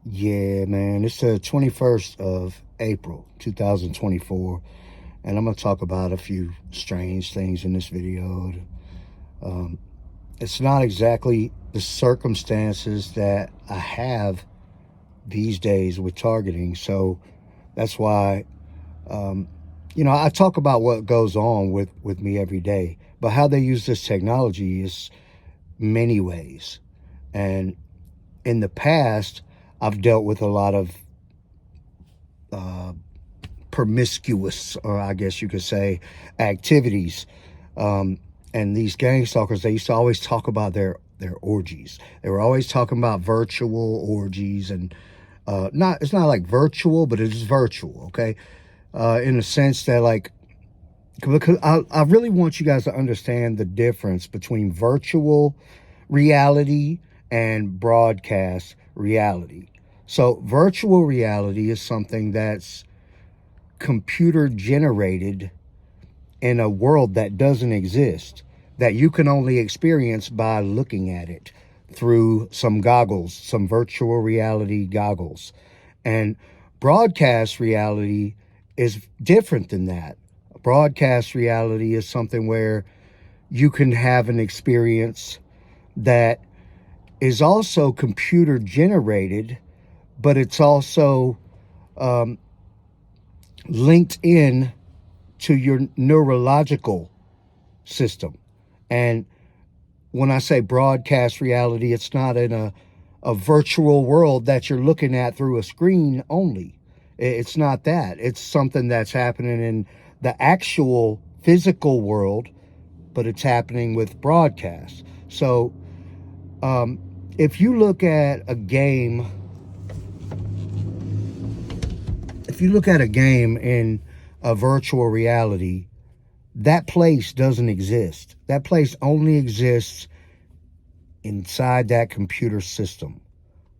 Yeah, man, it's the 21st of April, 2024, and I'm going to talk about a few strange things in this video. Um, it's not exactly the circumstances that I have these days with targeting, so that's why, um, I talk about what goes on with me every day, but how they use this technology is many ways. And in the past, I've dealt with a lot of uh, promiscuous, or I guess you could say, activities. And these gang stalkers, they used to always talk about their orgies. They were always talking about virtual orgies, and not it's not like virtual, but it is virtual, okay? In a sense that, like, because I really want you guys to understand the difference between virtual reality and broadcast reality. So virtual reality is something that's computer generated in a world that doesn't exist, that you can only experience by looking at it through some goggles, some virtual reality goggles. And broadcast reality is different than that. Broadcast reality is something where you can have an experience that is also computer generated, but it's also um, linked in to your neurological system. And when I say broadcast reality, it's not in a virtual world that you're looking at through a screen only. It's not that. It's something that's happening in the actual physical world, but it's happening with broadcast. So um, if you look at a game, if you look at a game in a virtual reality, that place doesn't exist. That place only exists inside that computer system.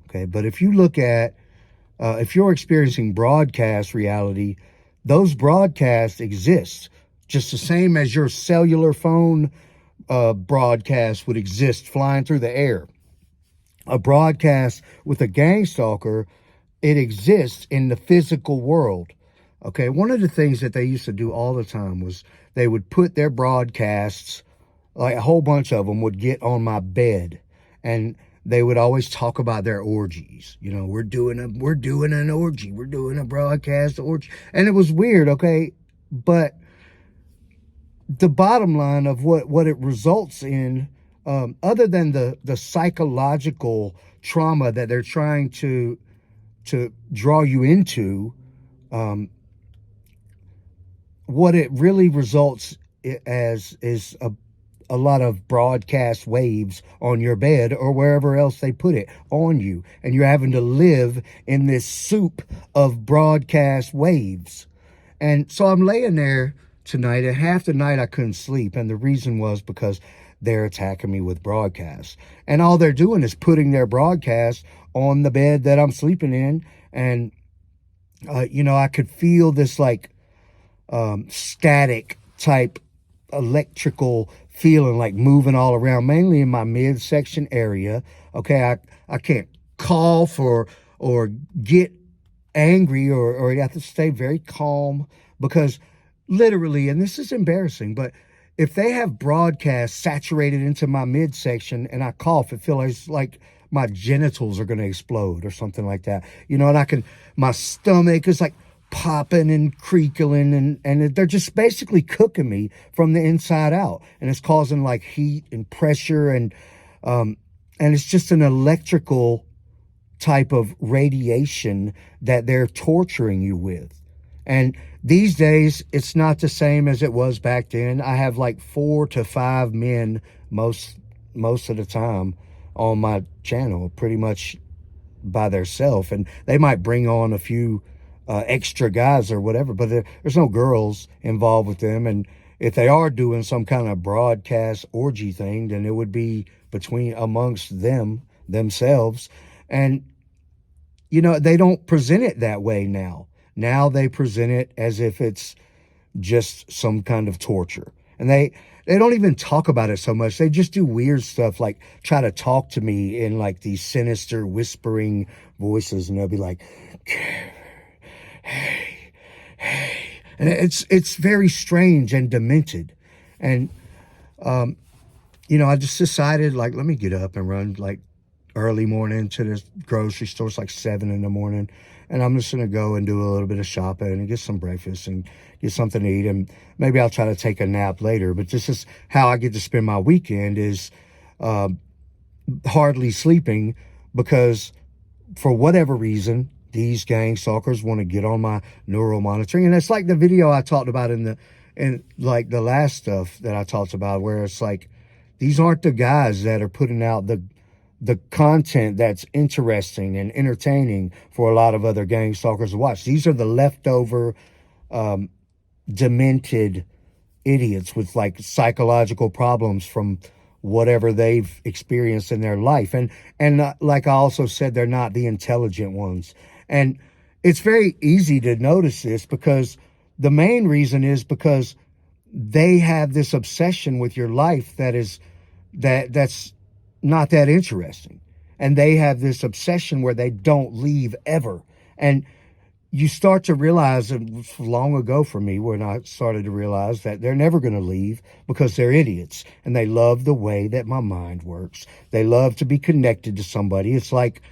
Okay, but if you look at, if you're experiencing broadcast reality, those broadcasts exist just the same as your cellular phone broadcast would exist flying through the air. A broadcast with a gang stalker, it exists in the physical world. Okay, one of the things that they used to do all the time was they would put their broadcasts, like a whole bunch of them would get on my bed, and they would always talk about their orgies. You know, we're doing an orgy, we're doing a broadcast orgy. And it was weird, okay? But the bottom line of what it results in, other than the psychological trauma that they're trying to draw you into, um, what it really results as is a lot of broadcast waves on your bed or wherever else they put it on you. And you're having to live in this soup of broadcast waves. And so I'm laying there tonight, and half the night I couldn't sleep. And the reason was because they're attacking me with broadcasts. And all they're doing is putting their broadcast on the bed that I'm sleeping in. And, I could feel this like static type electrical feeling, like moving all around, mainly in my midsection area. Okay, I can't call for or get angry, or you have to stay very calm, because literally, and this is embarrassing, but if they have broadcast saturated into my midsection and I cough, it feels like my genitals are going to explode or something like that. And my stomach is like popping and creaking, and they're just basically cooking me from the inside out, and it's causing like heat and pressure, and it's just an electrical type of radiation that they're torturing you with. And these days, it's not the same as it was back then. I have like 4 to 5 men most of the time on my channel, pretty much by themselves, and they might bring on a few extra guys or whatever, but there's no girls involved with them. And if they are doing some kind of broadcast orgy thing, then it would be amongst themselves. And they don't present it that way now. Now they present it as if it's just some kind of torture. And they don't even talk about it so much. They just do weird stuff, like try to talk to me in like these sinister whispering voices, and they'll be like, hey, hey. And it's very strange and demented. And, you know, I just decided, like, let me get up and run, like, early morning to the grocery store. It's like 7 in the morning. And I'm just going to go and do a little bit of shopping and get some breakfast and get something to eat. And maybe I'll try to take a nap later. But this is how I get to spend my weekend, is hardly sleeping, because for whatever reason, these gang stalkers want to get on my neural monitoring. And it's like the video I talked about in like the last stuff that I talked about, where it's like, these aren't the guys that are putting out the content that's interesting and entertaining for a lot of other gang stalkers to watch. These are the leftover, demented idiots with like psychological problems from whatever they've experienced in their life. And like I also said, they're not the intelligent ones. And it's very easy to notice this, because the main reason is because they have this obsession with your life that's not that interesting. And they have this obsession where they don't leave ever. And you start to realize, and it was long ago for me when I started to realize, that they're never going to leave, because they're idiots. And they love the way that my mind works. They love to be connected to somebody. It's like,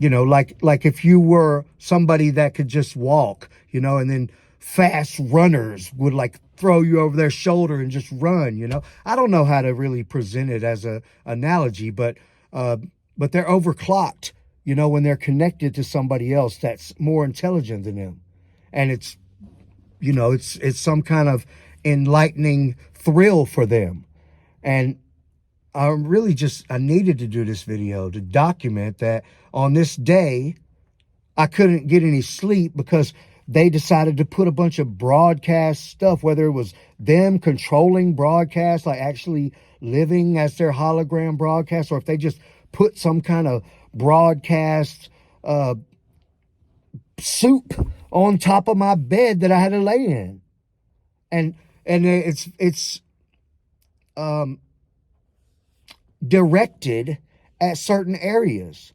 you know, like if you were somebody that could just walk, you know, and then fast runners would like throw you over their shoulder and just run, you know. I don't know how to really present it as a analogy, but they're overclocked, you know, when they're connected to somebody else that's more intelligent than them. And it's, you know, it's some kind of enlightening thrill for them. And I needed to do this video to document that on this day, I couldn't get any sleep because they decided to put a bunch of broadcast stuff, whether it was them controlling broadcast, like actually living as their hologram broadcast, or if they just put some kind of broadcast soup on top of my bed that I had to lay in. And it's directed at certain areas.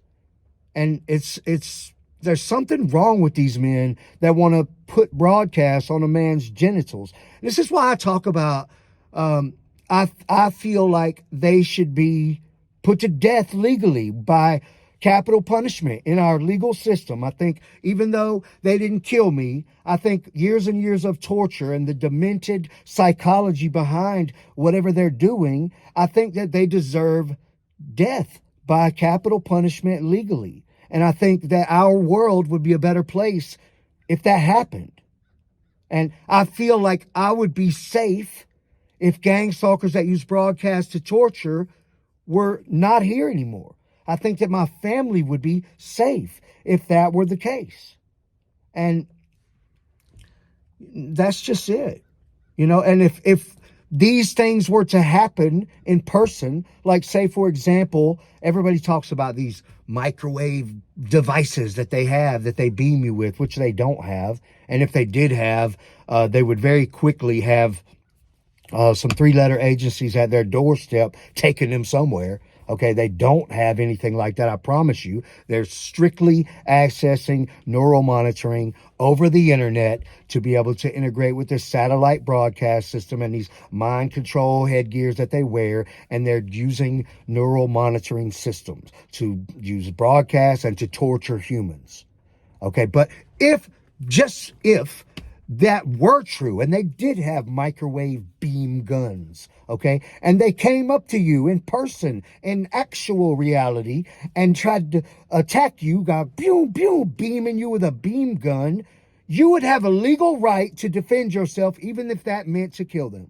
And there's something wrong with these men that want to put broadcasts on a man's genitals. This is why I talk about, I feel like they should be put to death legally by capital punishment in our legal system. I think even though they didn't kill me, I think years and years of torture and the demented psychology behind whatever they're doing, I think that they deserve death by capital punishment legally. And I think that our world would be a better place if that happened. And I feel like I would be safe if gang stalkers that use broadcasts to torture were not here anymore. I think that my family would be safe if that were the case. And that's just it. You know, and if these things were to happen in person, like say, for example, everybody talks about these microwave devices that they have, that they beam you with, which they don't have. And if they did have, they would very quickly have some 3-letter agencies at their doorstep taking them somewhere. Okay, they don't have anything like that, I promise you. They're strictly accessing neural monitoring over the internet to be able to integrate with their satellite broadcast system and these mind control headgears that they wear. And they're using neural monitoring systems to use broadcasts and to torture humans. Okay, but if that were true, and they did have microwave beam guns, okay, and they came up to you in person, in actual reality, and tried to attack you, got beaming you with a beam gun, you would have a legal right to defend yourself, even if that meant to kill them.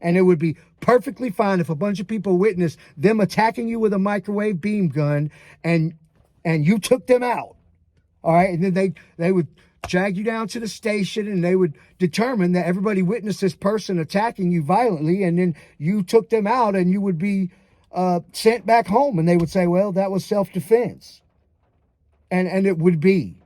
And it would be perfectly fine if a bunch of people witnessed them attacking you with a microwave beam gun, and you took them out. All right, and then they would drag you down to the station, and they would determine that everybody witnessed this person attacking you violently, and then you took them out, and you would be sent back home, and they would say, well, that was self-defense. And it would be.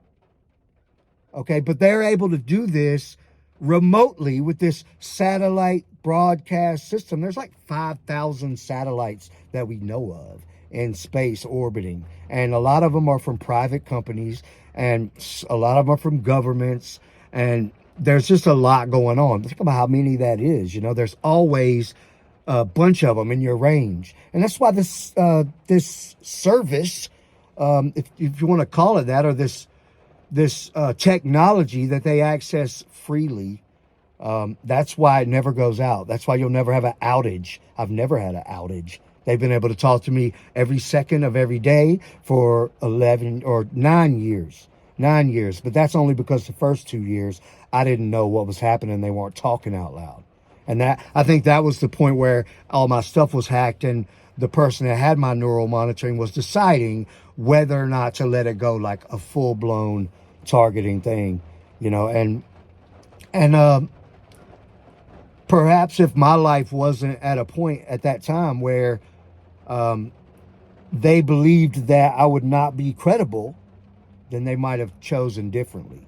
Okay, but they're able to do this remotely with this satellite broadcast system. There's like 5,000 satellites that we know of in space orbiting, and a lot of them are from private companies, and a lot of them are from governments, and there's just a lot going on. Think about how many that is. There's always a bunch of them in your range, and that's why this service, if you want to call it that, or this technology that they access freely, that's why it never goes out. That's why you'll never have an outage. I've never had an outage. They've been able to talk to me every second of every day for 11 or 9 years. 9 years. But that's only because the first 2 years I didn't know what was happening. They weren't talking out loud. And I think that was the point where all my stuff was hacked, and the person that had my neural monitoring was deciding whether or not to let it go, like a full-blown targeting thing, and perhaps if my life wasn't at a point at that time where they believed that I would not be credible, then they might have chosen differently.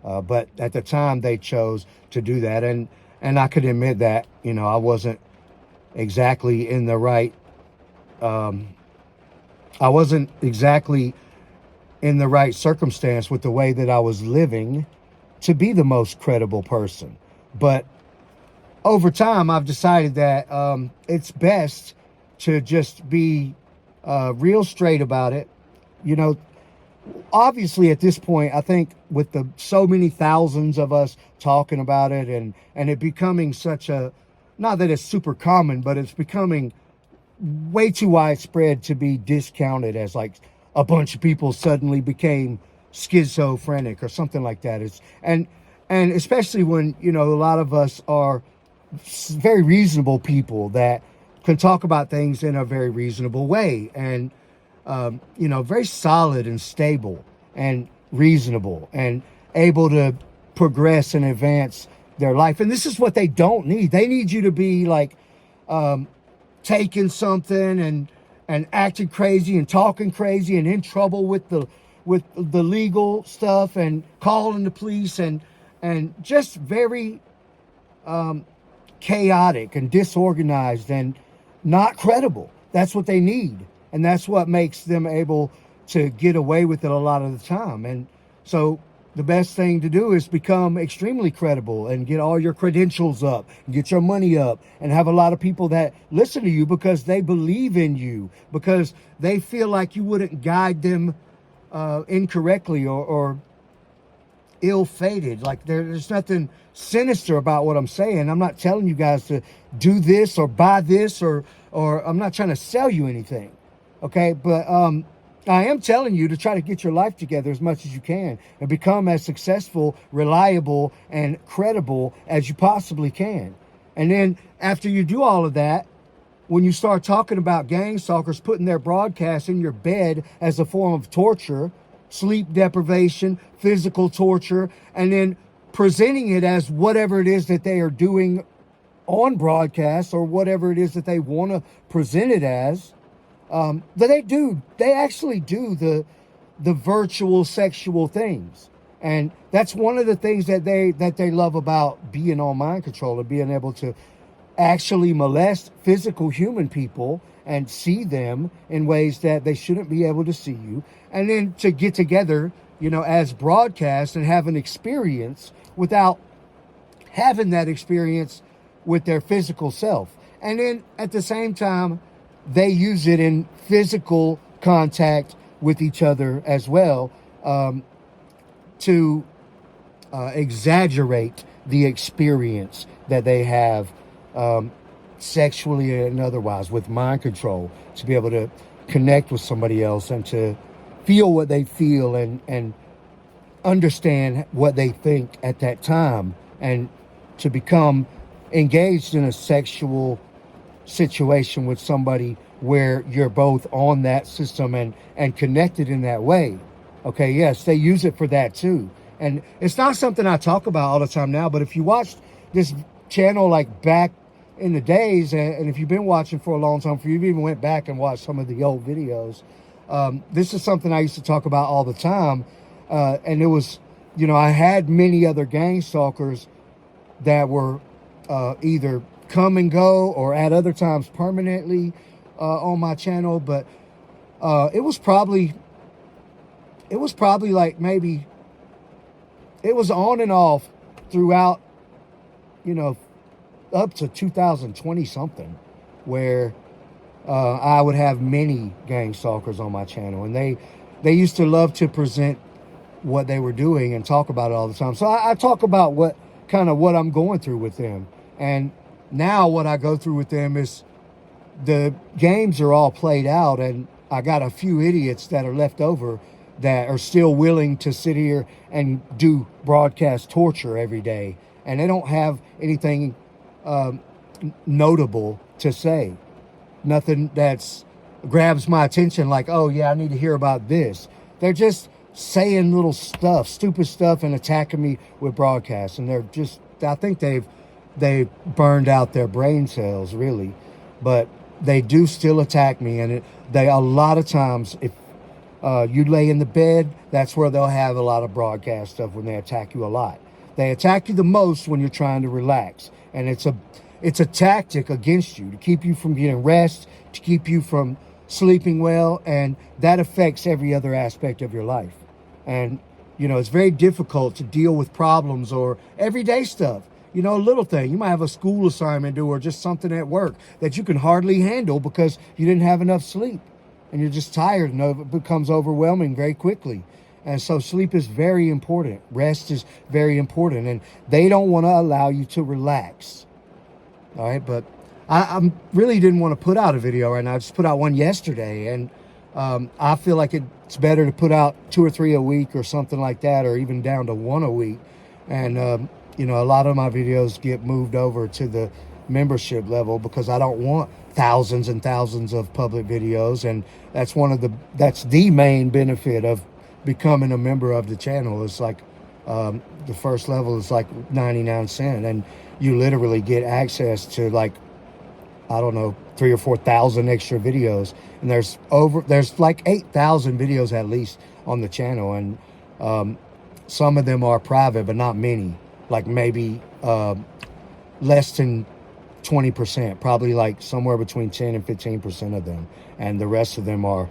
But at the time, they chose to do that, and I could admit that I wasn't exactly in the right. I wasn't exactly in the right circumstance with the way that I was living to be the most credible person. But over time, I've decided that it's best to just be real straight about it. Obviously at this point, I think with so many thousands of us talking about it, and it becoming such a, not that it's super common, but it's becoming way too widespread to be discounted as like a bunch of people suddenly became schizophrenic or something like that. And especially when, a lot of us are very reasonable people that can talk about things in a very reasonable way, and very solid and stable and reasonable and able to progress and advance their life. And this is what they don't need. They need you to be like taking something and acting crazy and talking crazy and in trouble with the legal stuff and calling the police and just very chaotic and disorganized and not credible. That's what they need. And that's what makes them able to get away with it a lot of the time. And so the best thing to do is become extremely credible and get all your credentials up, and get your money up, and have a lot of people that listen to you because they believe in you, because they feel like you wouldn't guide them incorrectly or ill-fated. Like there's nothing sinister about what I'm saying. I'm not telling you guys to do this or buy this or I'm not trying to sell you anything. Okay, but I am telling you to try to get your life together as much as you can and become as successful, reliable, and credible as you possibly can. And then after you do all of that, when you start talking about gang stalkers putting their broadcasts in your bed as a form of torture, sleep deprivation, physical torture, and then presenting it as whatever it is that they are doing on broadcast or whatever it is that they want to present it as, they actually do the virtual sexual things. And that's one of the things that they love about being on mind control, and being able to actually molest physical human people and see them in ways that they shouldn't be able to see you. And then to get together, as broadcast and have an experience without having that experience with their physical self. And then at the same time, they use it in physical contact with each other as well, to exaggerate the experience that they have sexually and otherwise, with mind control, to be able to connect with somebody else and to feel what they feel and understand what they think at that time, and to become engaged in a sexual situation with somebody where you're both on that system and connected in that way. Okay, yes, they use it for that too. And it's not something I talk about all the time now, but if you watched this channel like back in the days, and if you've been watching for a long time, if you even went back and watched some of the old videos, this is something I used to talk about all the time. And it was, I had many other gang stalkers that were either come and go or at other times permanently on my channel. But it was probably like maybe it was on and off throughout, you know, up to 2020 something, where I would have many gang stalkers on my channel, and they used to love to present what they were doing and talk about it all the time. So I talk about what I'm going through with them. And now what I go through with them is the games are all played out, and I got a few idiots that are left over that are still willing to sit here and do broadcast torture every day. And they don't have anything notable to say. Nothing that's grabs my attention like, oh yeah, I need to hear about this. They're just saying little stuff, stupid stuff, and attacking me with broadcasts. And they're just, I think they've burned out their brain cells, really. But they do still attack me. And they a lot of times, if you lay in the bed, that's where they'll have a lot of broadcast stuff, when they attack you a lot. They attack you the most when you're trying to relax. And it's a tactic against you to keep you from getting rest, to keep you from sleeping well, and that affects every other aspect of your life. And, you know, it's very difficult to deal with problems or everyday stuff. You know, a little thing. You might have a school assignment due or just something at work that you can hardly handle because you didn't have enough sleep. And you're just tired, and it becomes overwhelming very quickly. And so sleep is very important. Rest is very important. And they don't want to allow you to relax. All right, but I really didn't want to put out a video right now. I just put out one yesterday. And I feel like it's better to put out 2 or 3 a week or something like that, or even down to 1 a week. And, you know, a lot of my videos get moved over to the membership level because I don't want thousands and thousands of public videos. And that's that's the main benefit of becoming a member of the channel. It's like the first level is like 99 cents, and you literally get access to, like, I don't know, 3,000 or 4,000 extra videos. And there's like 8,000 videos at least on the channel. And some of them are private, but not many, like maybe less than 20%, probably like somewhere between 10 and 15% of them. And the rest of them are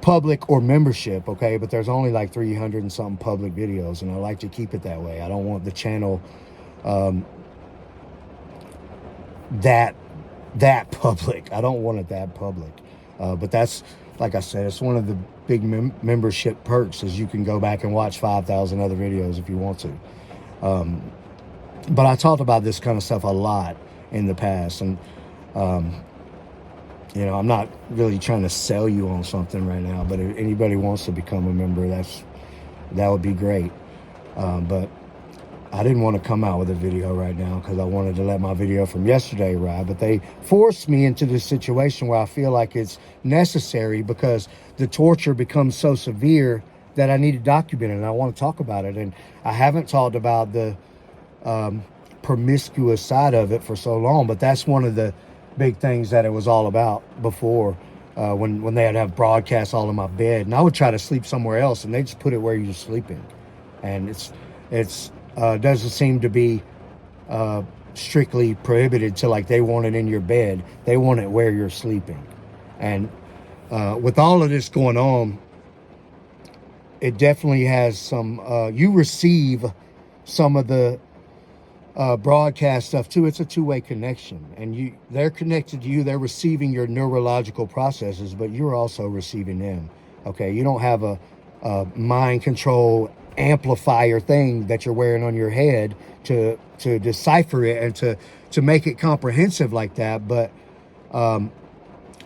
public or membership, okay? But there's only like 300 and something public videos, and I like to keep it that way. I don't want the channel that public. I don't want it that public. But that's, like I said, it's one of the big membership perks, is you can go back and watch 5,000 other videos if you want to. But I talked about this kind of stuff a lot in the past, and you know, I'm not really trying to sell you on something right now, but if anybody wants to become a member, that would be great. But I didn't want to come out with a video right now because I wanted to let my video from yesterday ride, but they forced me into this situation where I feel like it's necessary because the torture becomes so severe that I need to document it, and I want to talk about it. And I haven't talked about the promiscuous side of it for so long, but that's one of the big things that it was all about before, when they'd have broadcasts all in my bed, and I would try to sleep somewhere else, and they just put it where you're sleeping. And it's doesn't seem to be strictly prohibited to, like, they want it in your bed. They want it where you're sleeping. And with all of this going on, it definitely has some, you receive some of the broadcast stuff too. It's a two-way connection, and they're connected to you. They're receiving your neurological processes, but you're also receiving them. Okay, you don't have a mind control amplifier thing that you're wearing on your head to decipher it and to make it comprehensive like that. But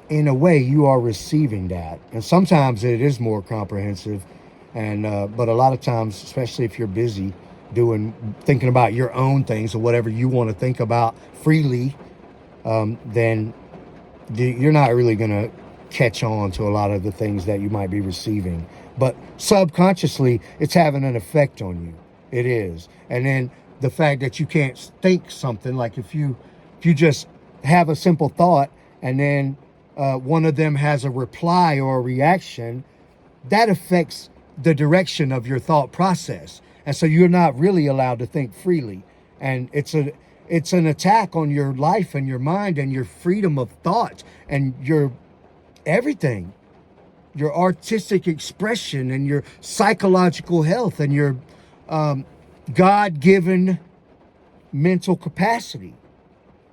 in a way, you are receiving that, and sometimes it is more comprehensive. And but a lot of times, especially if you're busy thinking about your own things or whatever you want to think about freely, then you're not really going to catch on to a lot of the things that you might be receiving. But subconsciously, it's having an effect on you. It is. And then the fact that you can't think something, like if you just have a simple thought and then one of them has a reply or a reaction, that affects the direction of your thought process. And so you're not really allowed to think freely. And it's an attack on your life and your mind and your freedom of thought and your everything, your artistic expression and your psychological health and your God-given mental capacity.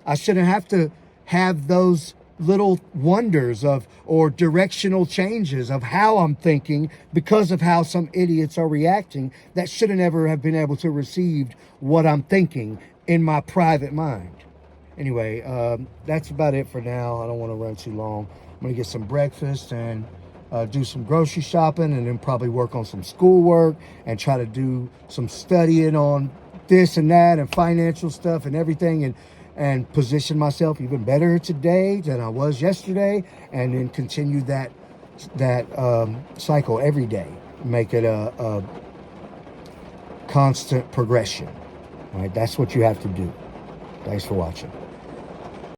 I shouldn't have to have those little wonders of or directional changes of how I'm thinking because of how some idiots are reacting that shouldn't ever have been able to receive what I'm thinking in my private mind. Anyway, that's about it for now. I don't want to run too long. I'm going to get some breakfast and do some grocery shopping, and then probably work on some schoolwork and try to do some studying on this and that and financial stuff and everything, and position myself even better today than I was yesterday, and then continue that cycle every day. Make it a constant progression. All right, that's what you have to do. Thanks for watching.